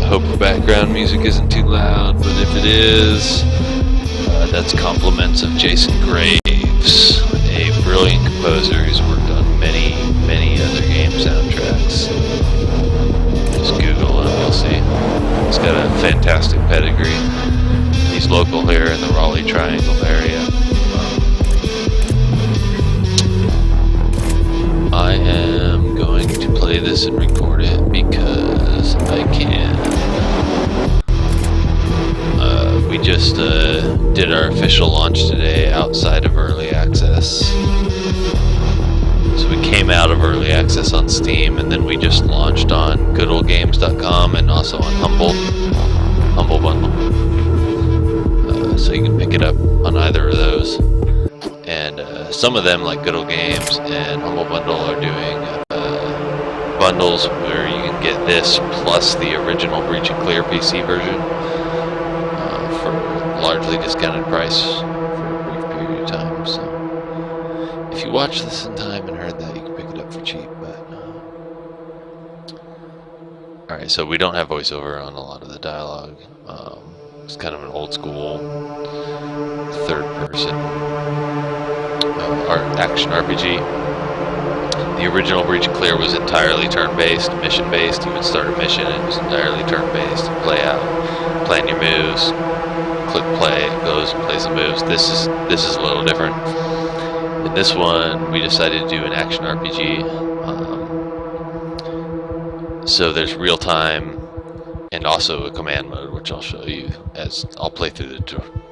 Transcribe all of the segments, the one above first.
Hope the background music isn't too loud, but if it is, that's compliments of Jason Graves, a brilliant composer who's worked on many, many other game soundtracks. Just Google him, you'll see. He's got a fantastic pedigree. He's local here in the Raleigh Triangle area. I am going to play this and record it because I can. We just did our official launch today outside of Early Access. So we came out of Early Access on Steam, and then we just launched on goodoldgames.com and also on Humble Bundle. So you can pick it up on either of those. And some of them, like Good Old Games and Humble Bundle, are doing bundles where you can get this plus the original Breach and Clear PC version for largely discounted price for a brief period of time. So if you watched this in time and heard that, you can pick it up for cheap. But alright, so we don't have voiceover on a lot of the dialogue. It's kind of an old school third person action RPG. The original Breach and Clear was entirely turn-based, mission-based. You would start a mission and it was entirely turn-based. Play out, plan your moves, click play, it goes and plays the moves. This is a little different. In this one, we decided to do an action RPG. So there's real time and also a command mode, which I'll show you as I'll play through the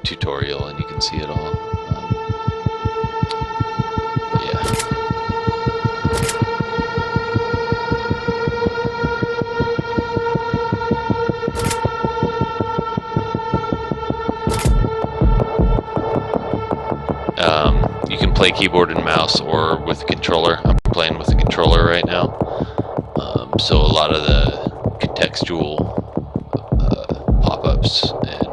tutorial and you can see it all. You can play keyboard and mouse or with a controller. I'm playing with a controller right now. So a lot of the contextual pop-ups and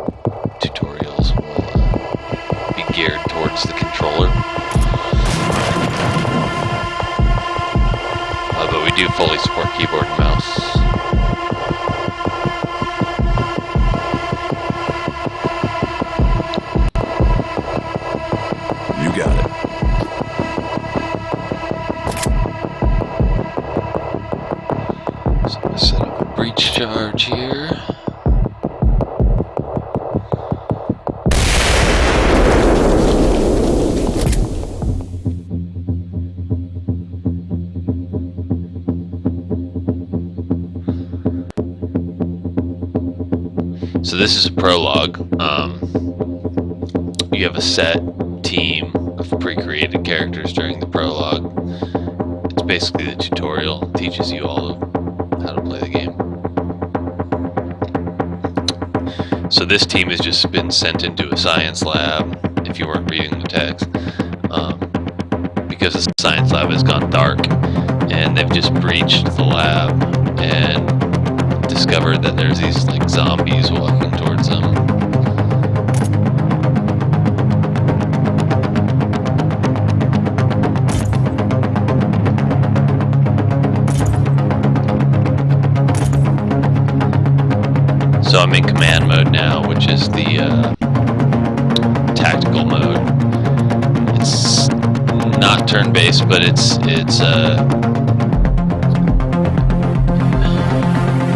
tutorials will be geared towards the controller. But we do fully support keyboard and mouse. Charge here. So this is a prologue. You have a set team of pre-created characters during the prologue. It's basically the tutorial. It teaches you all of how to play the game. So this team has just been sent into a science lab, if you weren't reading the text, because the science lab has gone dark, and they've just breached the lab and discovered that there's these like zombies walking towards them. So I'm in command mode now, which is the tactical mode. It's not turn-based, but it's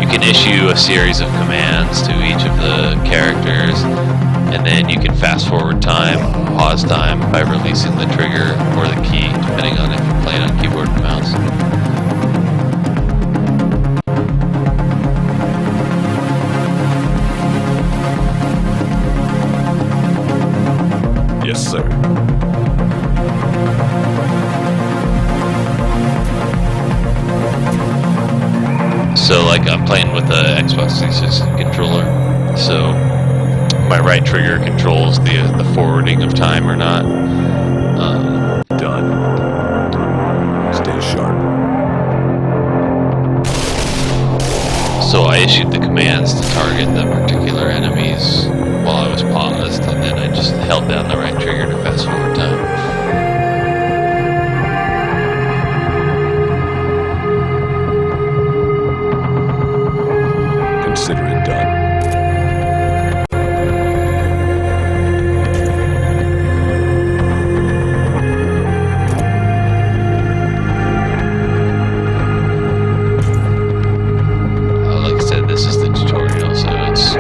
you can issue a series of commands to each of the characters, and then you can fast forward time, pause time by releasing the trigger or the key, depending on if you're playing on keyboard and mouse. Yes, sir. So, like, I'm playing with the Xbox 360 controller, so my right trigger controls the forwarding of time or not. Done. Stay sharp. So I issued the commands to target the particular enemies while I was paused, and then I just held down the right trigger to fast forward time. Consider it done. Like I said, this is the tutorial, so it's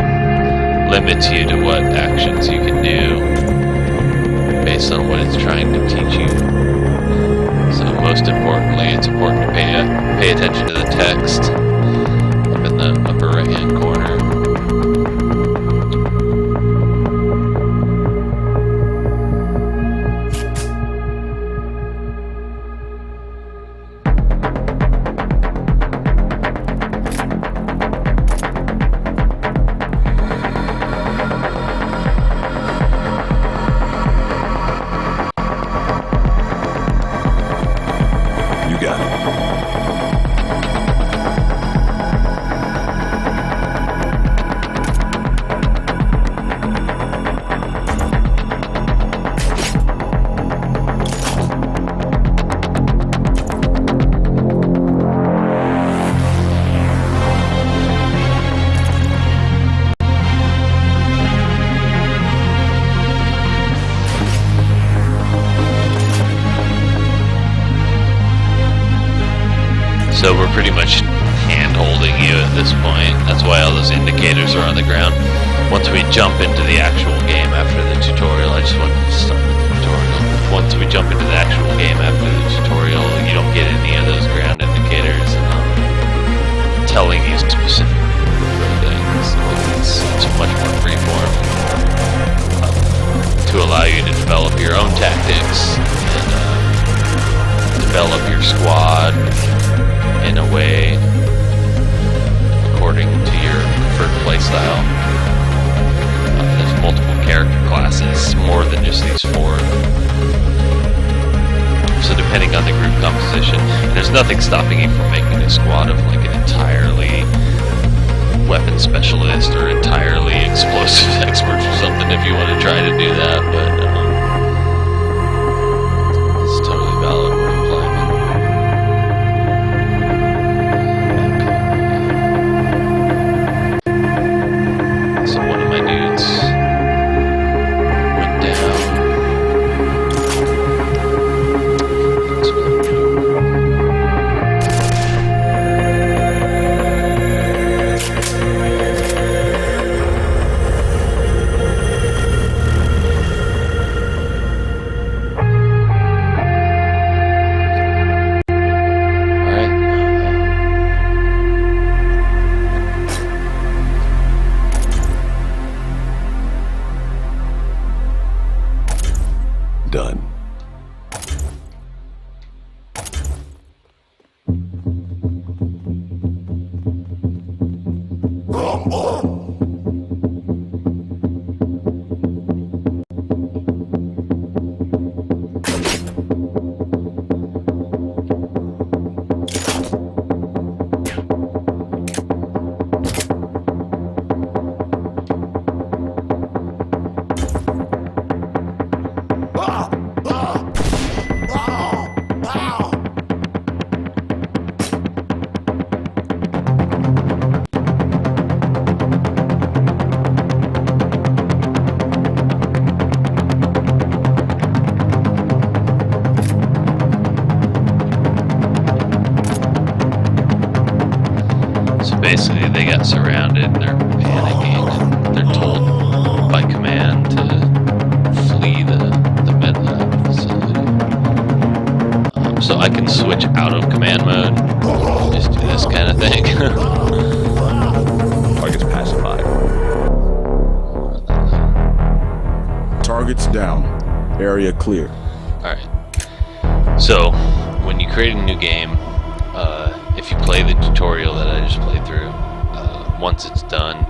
limits you to what actions you can do based on what it's trying to teach you. So most importantly, it's important to pay attention to the text up in the upper right-hand corner. So we're pretty much hand-holding you at this point. That's why all those indicators are on the ground. Once we jump into the actual game after the tutorial, I just wanted to start with the tutorial. Once we jump into the actual game after the tutorial, you don't get any of those ground indicators telling you specific things. It's much more freeform to allow you to develop your own tactics and develop your squad in a way according to your preferred playstyle. There's multiple character classes, more than just these 4. So depending on the group composition, there's nothing stopping you from making a squad of like an entirely weapon specialist or entirely explosive experts or something if you want to try to do that, but it's totally valid. Done. Basically, they got surrounded and they're panicking and they're told by command to flee the med lab facility. So I can switch out of command mode, just do this kind of thing. Target's pacified. Target's down. Area clear. Alright. So, when you create a new game, if you play the tutorial that I just played through, once it's done,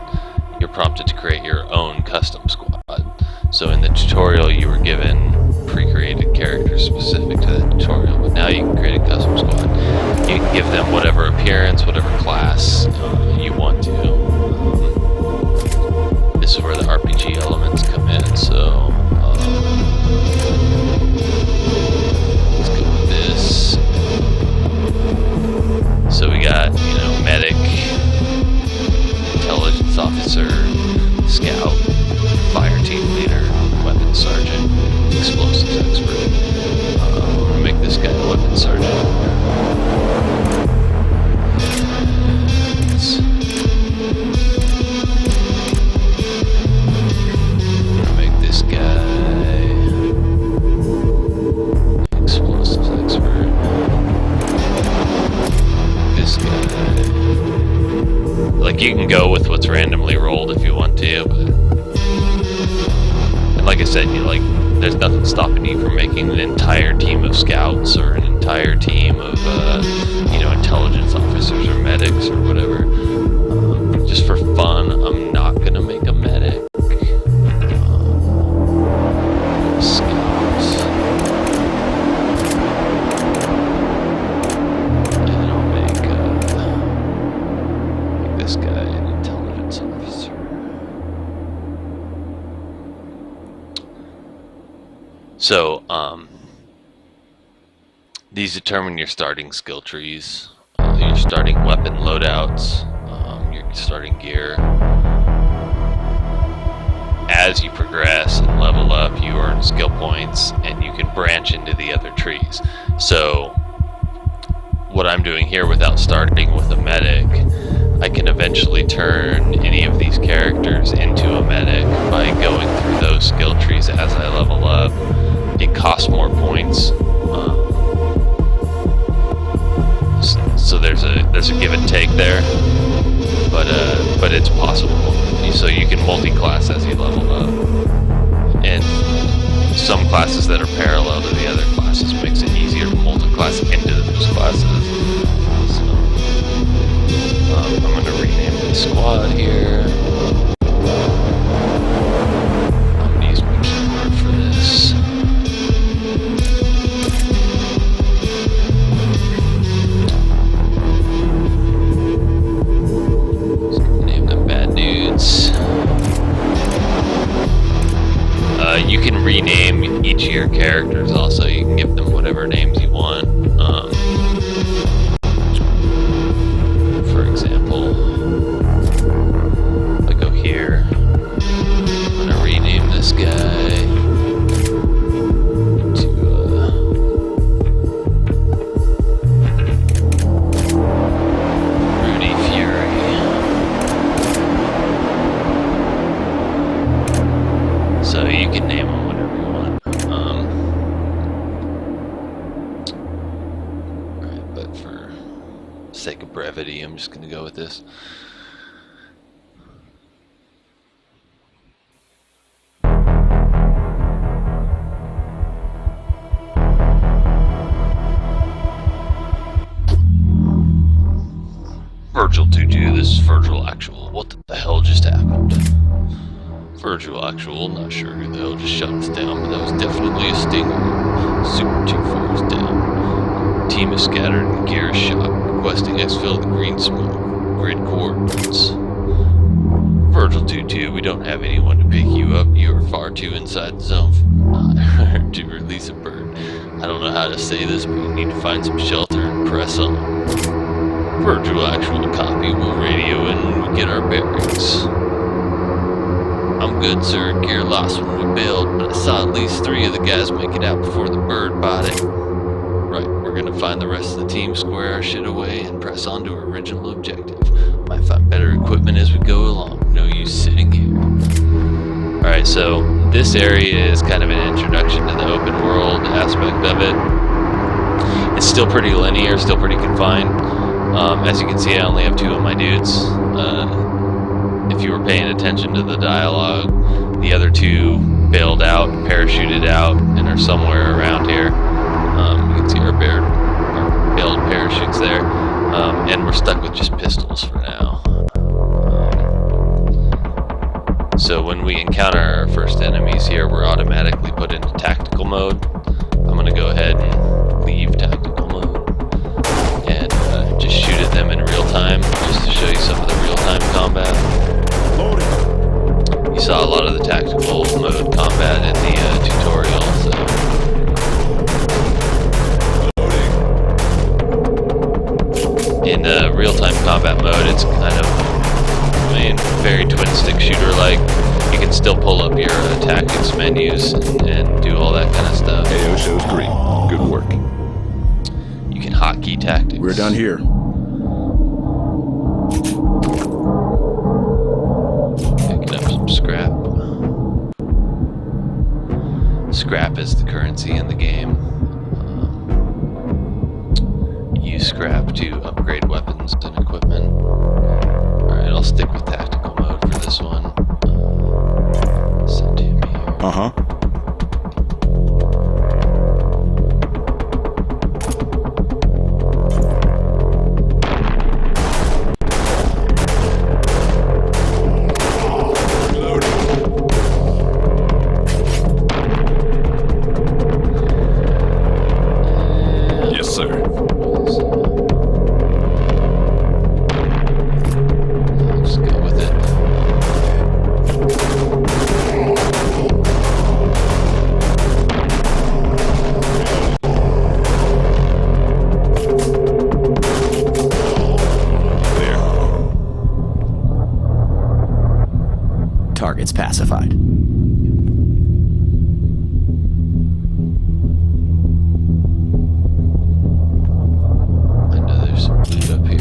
you're prompted to create your own custom squad. So in the tutorial you were given pre-created characters specific to the tutorial, but now you can create a custom squad. You can give them whatever appearance, whatever class you want to. This is where the RPG elements come in, so let's go with this. So we got, medic, intelligence, Like, you can go with what's randomly rolled if you want to, but... And like I said, there's nothing stopping you from making an entire team of scouts or an entire team of, intelligence officers or medics or whatever. Just for fun, I'm not gonna make a medic. Scouts. And I'll make this guy an intelligence officer. So, these determine your starting skill trees, your starting weapon loadouts, your starting gear. As you progress and level up, you earn skill points, and you can branch into the other trees. So, what I'm doing here without starting with a medic, I can eventually turn any of these characters into a medic by going through those skill trees as I level up. It costs more points, so there's a give and take there, but it's possible. So you can multi-class as you level up, and some classes that are parallel to the other classes makes it easier to multi-class into those classes. So I'm going to rename the squad here. I'm going to use my keyboard for this. You can rename each of your characters also. You can give them whatever names you want. For example, if I go here, I'm going to rename this guy to Rudy Fury. So you can name them whatever you want. Alright, but for sake of brevity, I'm just going to go with this. Virgil 2-2, this is Virgil Actual. What the hell just happened? Virgil Actual, not sure who the hell just shot us down, but that was definitely a stinger. Super 2-4 is down. Team is scattered and gear is shot. Requesting exfil the green smoke. Grid coordinates. Virgil 2-2, we don't have anyone to pick you up. You are far too inside the zone to release a bird. I don't know how to say this, but you need to find some shelter and press on. Virgil Actual copy. We'll radio in when we get our bearings. I'm good, sir. Gear lost when we bailed, but I saw at least 3 of the guys make it out before the bird bought it. Right, we're gonna find the rest of the team, square our shit away, and press on to our original objective. Might find better equipment as we go along. No use sitting here. Alright, so this area is kind of an introduction to the open world aspect of it. It's still pretty linear, still pretty confined. As you can see, I only have 2 of my dudes. If you were paying attention to the dialogue, the other 2 bailed out, parachuted out, and are somewhere around here. You can see our bailed parachutes there. And we're stuck with just pistols for now. So when we encounter our first enemies here, we're automatically put into tactical mode. I'm going to go ahead and leave tactical mode and just shoot at them in real time, just to show you some of the real-time combat. You saw a lot of the tactical mode combat in the tutorial, so... In real-time combat mode, it's kind of, very twin-stick shooter-like. You can still pull up your tactics menus and do all that kind of stuff. AO shows green. Good work. You can hotkey tactics. We're down here. Picking up some scrap. Scrap is the currency in the game. Use scrap to upgrade weapons and equipment. Alright, I'll Uh-huh. Yes, sir. Let's go with it. There. Target's pacified. I know there's some loot up here.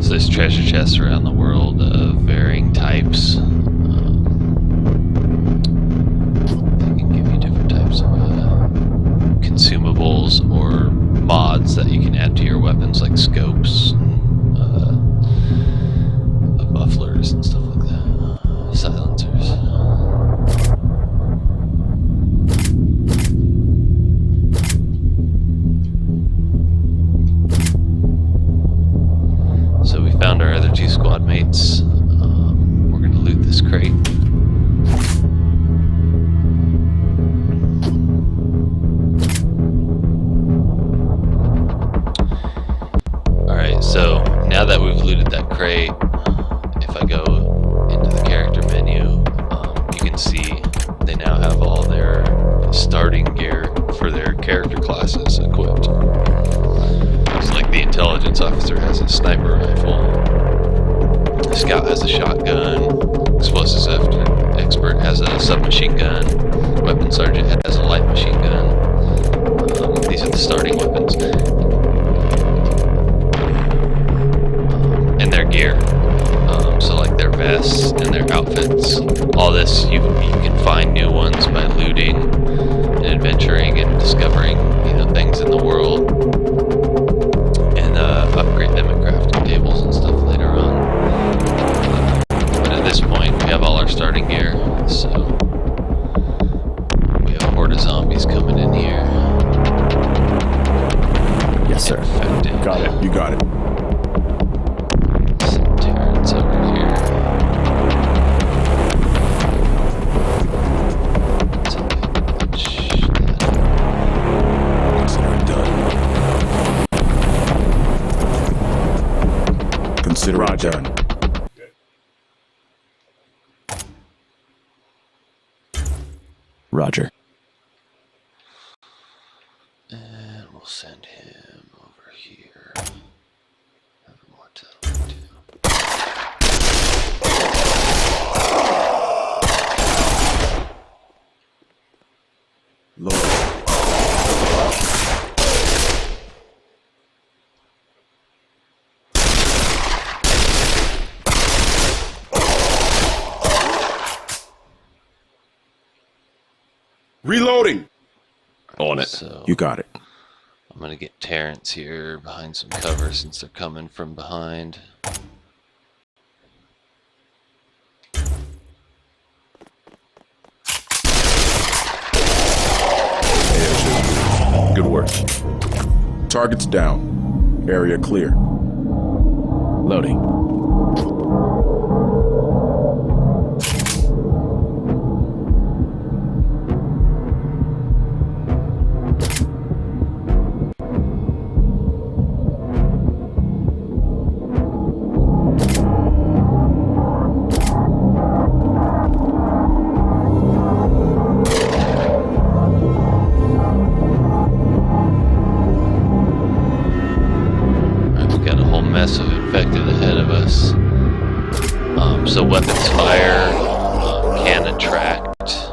So there's treasure chests around the world of varying types. They can give you different types of consumables or mods that you can add to your weapons, like scopes, mufflers, and stuff like that. Silencers. So we found our other two squad mates. We're gonna loot this crate. Alright, so now that we've looted that crate, if I go into the character menu, you can see they now have all their starting gear for their character classes equipped. So like the intelligence officer has a sniper rifle, the scout has a shotgun, explosives expert has a submachine gun, weapon sergeant has a light machine gun. These are the starting weapons. And their gear. So like their vests and their outfits. All this, you can find new ones by looting and adventuring and discovering, things in the world. And upgrade them at crafting tables and stuff later on. But at this point, we have all our starting gear. So we have a horde of zombies coming in here. Yes, sir. Infected. Got it. You got it. Some Terrans over here. Consider it done. Consider it done. Roger. And we'll send him over here. Have more time too. Load. Reloading. On it. So You got it. I'm gonna get Terrence here behind some cover since they're coming from behind. Good work. Target's down. Area clear. Loading. Alright, we've got a whole mess of infected ahead of us. So weapons fire can attract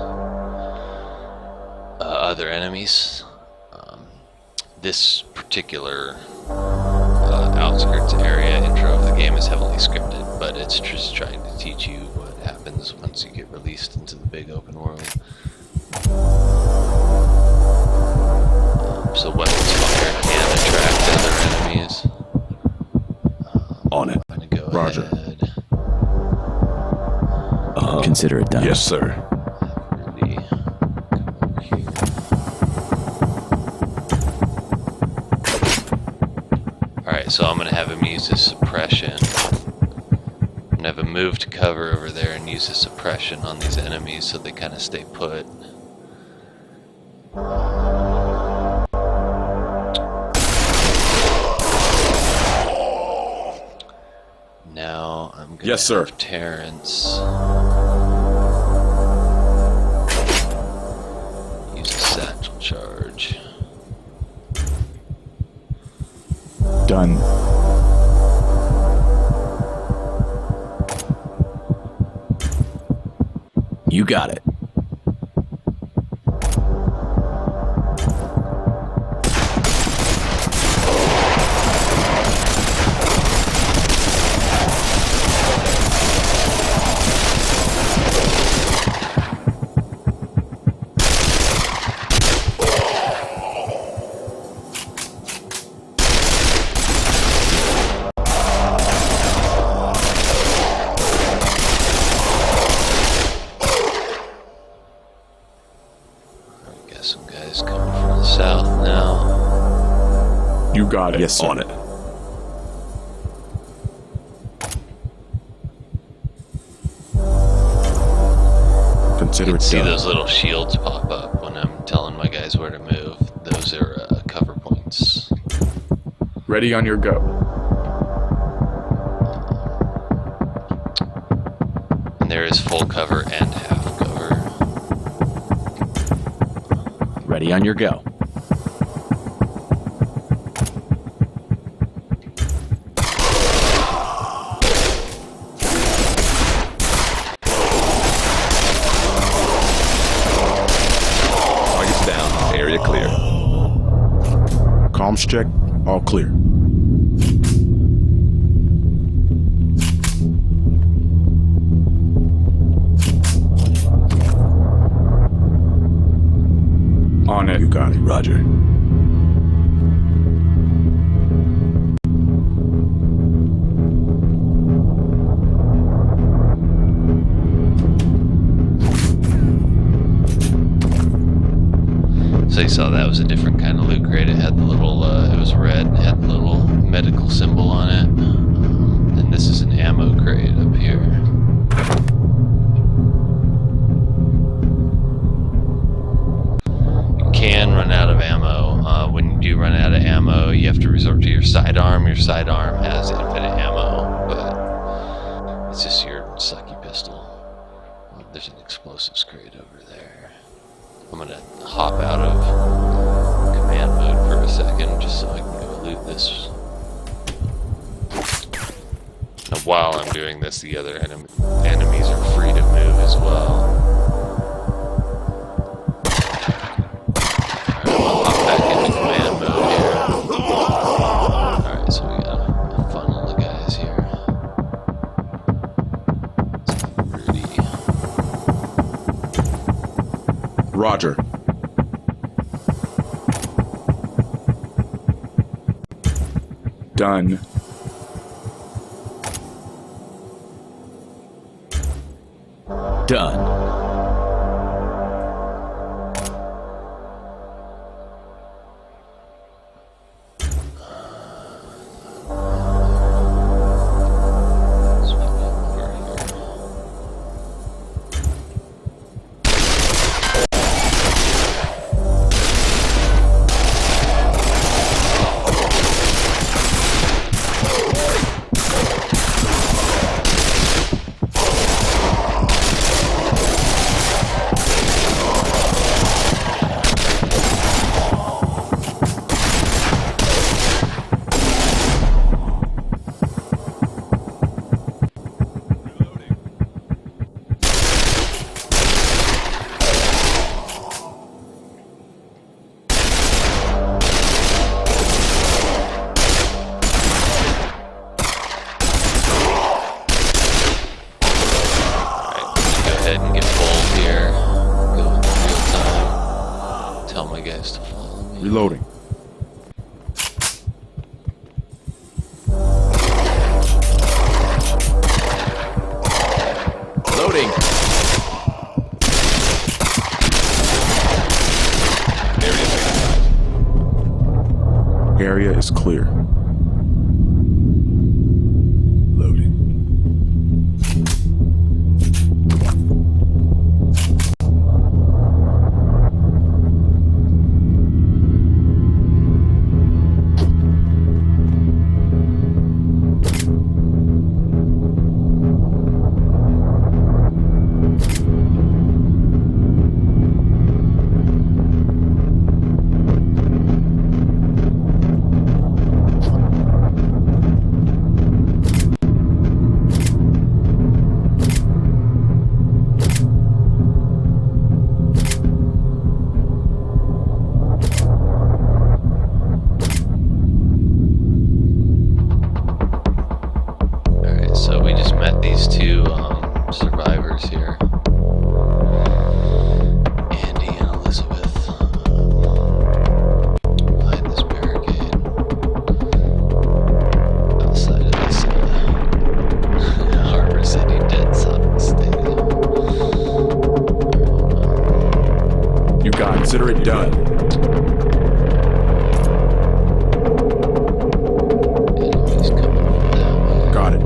other enemies. This particular outskirts area intro of the game is heavily scripted, but it's just trying to teach you what happens once you get released into the big open world. So weapons fire can attract other enemies. On it. I'm gonna go Roger. ahead. Consider it done. Yes, sir. Rudy, come over here. Alright, so I'm gonna have him use his suppression. I'm gonna have him move to cover over there and use his suppression on these enemies so they kind of stay put. Now I'm gonna Yes, sir. have Terrence use a satchel charge. Done. You got it. We got some guys coming from the south now. You got it. Yes, sir. On it. Consider You it can see done. those little shields pop up when I'm telling my guys where to move. Those are cover points. Ready on your go. And there is full cover and half cover. Ready on your go. Targets down. Area clear. Comms check. All clear. On it. You got it. Roger. So you saw that was a different kind of loot crate. It had the little, it was red, it had the little medical symbol on it. And this is an ammo crate up here. You can run out of ammo. When you do run out of ammo, you have to resort to your sidearm. Your sidearm has infinite ammo, but it's just your sucky pistol. There's an explosives crate over there. I'm gonna hop out of command mode for a second just so I can go loot this. Now while I'm doing this, the other enemies are free to move as well. Alright, I'll hop back into command mode here. Alright, so we got a funnel of guys here. Rudy. Roger. Done. Done. Let's move over here. Ahead and get full here. Go in real time. Tell my guys to follow me. Reloading. Area is clear. Loading. Alright, so we just met these two survivors here. Andy and Elizabeth. Behind this barricade. Outside of this Harbor City Dead Sox Stadium. You got it. Consider it done. Enemies coming from that way. Got it.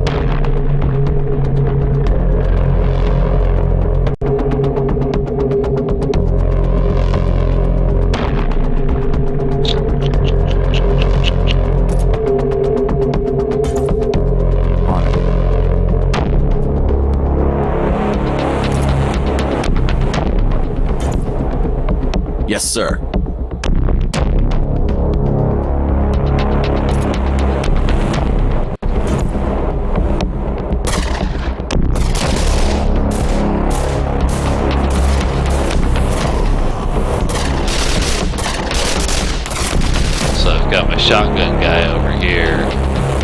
On it. Yes, sir. So I've got my shotgun guy over here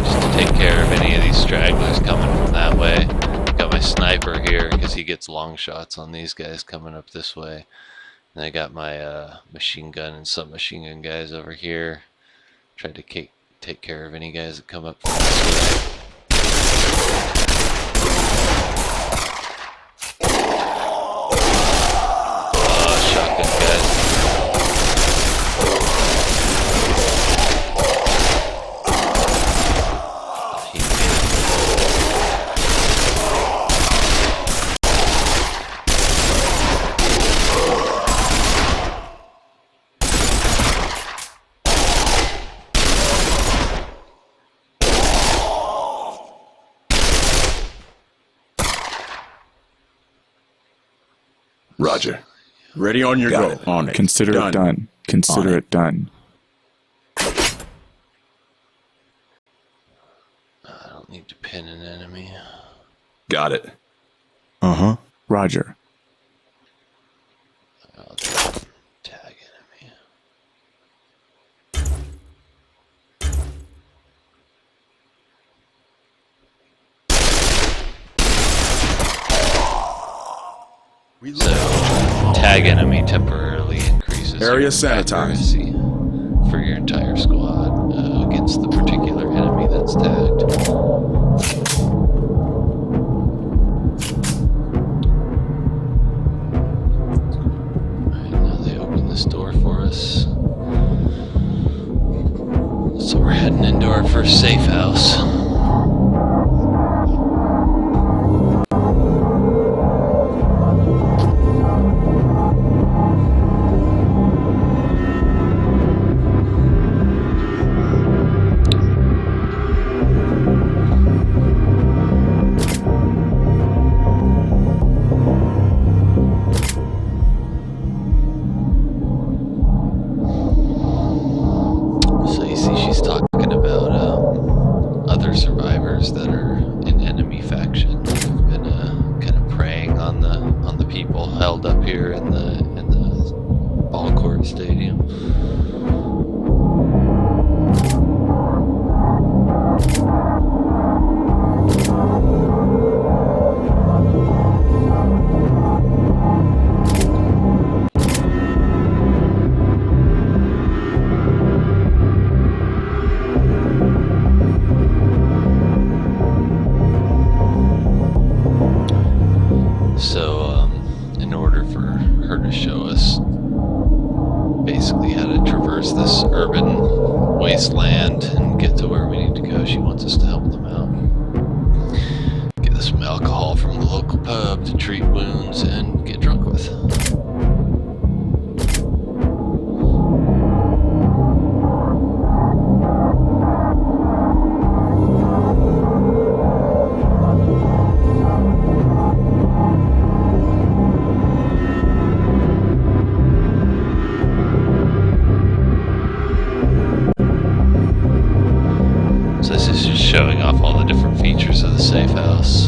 just to take care of any of these stragglers coming from that way. Got my sniper here because he gets long shots on these guys coming up this way. And I got my machine gun and submachine gun guys over here. Try to take care of any guys that come up from this way. Oh, shotgun guys. He made it. Roger. Ready on your go. On it. Consider it done. Consider it done. I don't need to pin an enemy. Got it. Uh-huh. Roger. I'll just tag enemy. So, tag enemy temporarily increases Area your sanitized. accuracy for your entire squad against the particular enemy that's tagged. Alright, now they open this door for us. So we're heading into our first safe house. So you see she's talking about other survivors that are in enemy faction that have been kind of preying on the people held up here in the ball court stadium. So, in order for her to show us basically how to traverse this urban wasteland and get to where we need to go. She wants us to help them out. Get us some alcohol from the local pub to treat wounds and get drunk with. So this is just showing off all the different features of the safe house.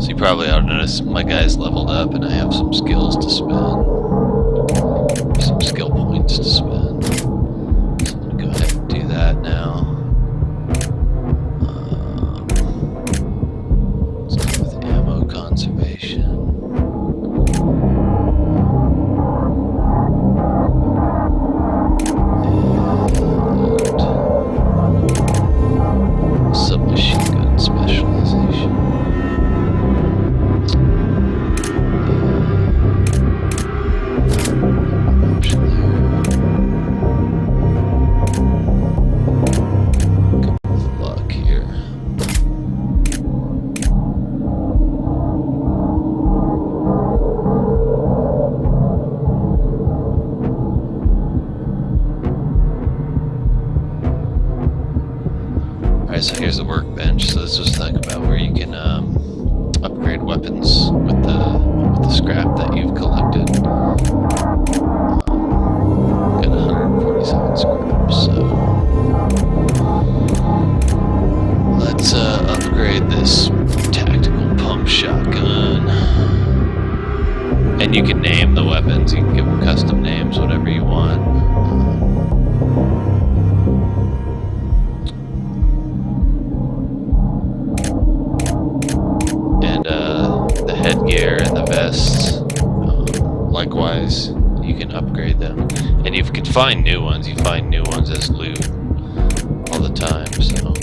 So you probably ought to notice my guy's leveled up and I have some skills to spend. Some skill points to spend. So I'm going to go ahead and do that now. Let's go with ammo conservation. Submachine gun specialization. Option there. Go with luck here. Alright, so here's the workbench. So let's just talk about where you can upgrade weapons with the scrap that you've collected. Got 147 scrap, so let's upgrade this tactical pump shotgun. And you can name the weapons. You can give them custom names, whatever you want. Headgear and the vests, likewise, you can upgrade them, and you can find new ones. You find new ones as loot all the time, so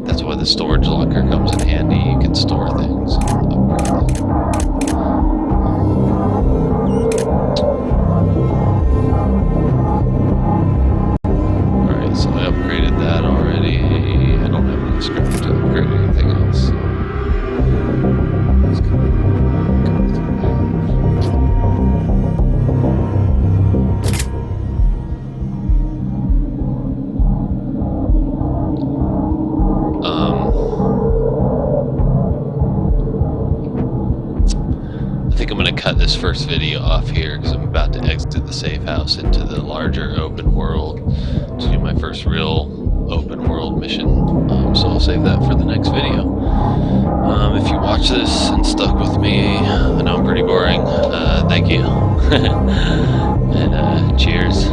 that's why the storage locker comes in handy. You can store things and upgrade them. Alright, so I upgraded that already. I don't have enough scrap to upgrade anything else. So. I think I'm going to cut this first video off here because I'm about to exit the safe house into the larger open world to do my first real open world mission. So I'll save that for the next video. If you watch this and stuck with me, I know I'm pretty boring. Thank you. And cheers.